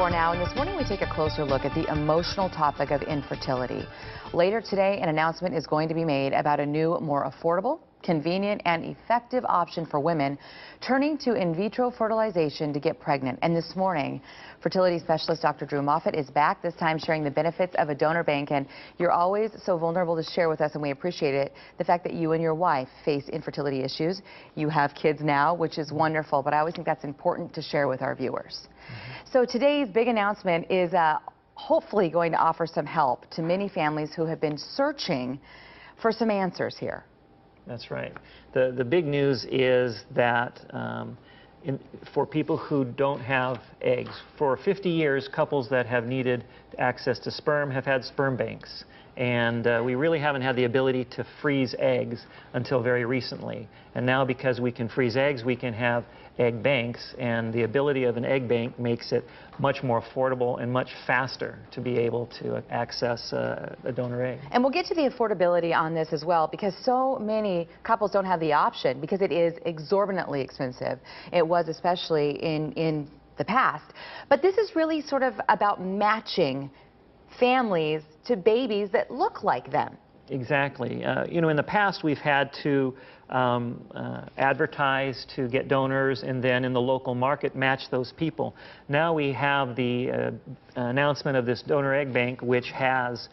4 now, and this morning we take a closer look at the emotional topic of infertility. Later today, an announcement is going to be made about a new, more affordable, convenient, and effective option for women turning to in vitro fertilization to get pregnant. And this morning, fertility specialist Dr. Drew Moffitt is back, this time sharing the benefits of a donor bank. And you're always so vulnerable to share with us, and we appreciate it, the fact that you and your wife face infertility issues. You have kids now, which is wonderful, but I always think that's important to share with our viewers. So today's big announcement is hopefully going to offer some help to many families who have been searching for some answers here. That's right. The big news is that for people who don't have eggs, for 50 years, couples that have needed access to sperm have had sperm banks. And we really haven't had the ability to freeze eggs until very recently. And now, because we can freeze eggs, we can have egg banks, and the ability of an egg bank makes it much more affordable and much faster to be able to access a donor egg. And we'll get to the affordability on this as well, because so many couples don't have the option because it is exorbitantly expensive. It was especially in the past. But this is really sort of about matching families to babies that look like them. Exactly. You know, in the past we've had to advertise to get donors and then in the local market match those people. Now we have the announcement of this donor egg bank, which has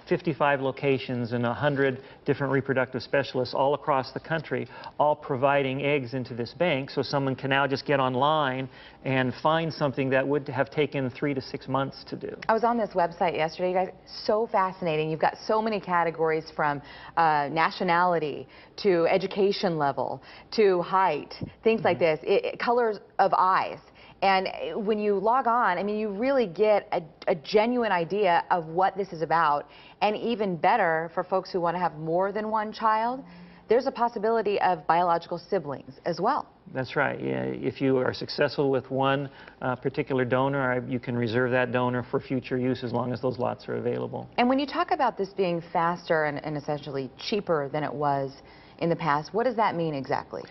55 locations and 100 different reproductive specialists all across the country, all providing eggs into this bank, so someone can now just get online and find something that would have taken 3 to 6 months to do. I was on this website yesterday, you guys. So fascinating. You've got so many categories, from nationality to education level to height, things like this, colors of eyes. And when you log on, I mean, you really get a genuine idea of what this is about. And even better, for folks who want to have more than one child, there's a possibility of biological siblings as well. That's right. Yeah. If you are successful with one particular donor, you can reserve that donor for future use as long as those lots are available. And when you talk about this being faster and essentially cheaper than it was in the past, what does that mean exactly?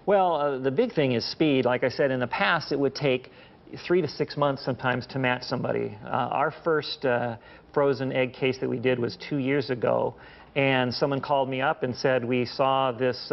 Well, the big thing is speed. Like I said, in the past it would take 3 to 6 months sometimes to match somebody. Our first frozen egg case that we did was 2 years ago, and someone called me up and said, we saw this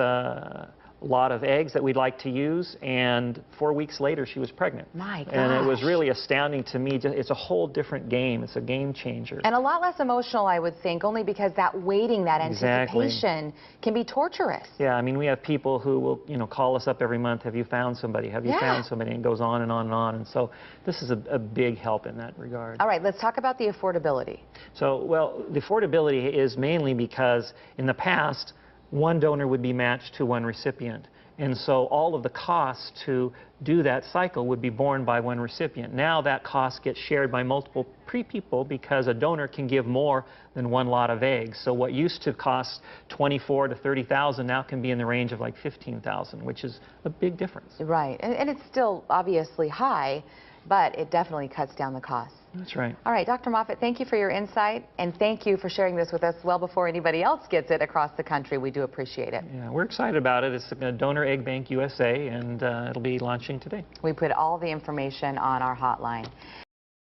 lot of eggs that we'd like to use, and 4 weeks later she was pregnant. My gosh. And it was really astounding to me. It's a whole different game. It's a game changer. And a lot less emotional, I would think, only because that waiting, that anticipation can be torturous. Yeah, I mean, we have people who will, you know, call us up every month, have you found somebody, have you found somebody, and it goes on and on and on. And so this is a big help in that regard. All right, let's talk about the affordability. So, well, the affordability is mainly because in the past, one donor would be matched to one recipient. And so all of the costs to do that cycle would be borne by one recipient. Now that cost gets shared by multiple people because a donor can give more than one lot of eggs. So what used to cost $24,000 to $30,000 now can be in the range of like $15,000, which is a big difference. Right, and it's still obviously high, but it definitely cuts down the cost. That's right. All right, Dr. Moffitt, thank you for your insight, and thank you for sharing this with us well before anybody else gets it across the country. We do appreciate it. Yeah, we're excited about it. It's a Donor Egg Bank USA, and it'll be launching today. We put all the information on our hotline.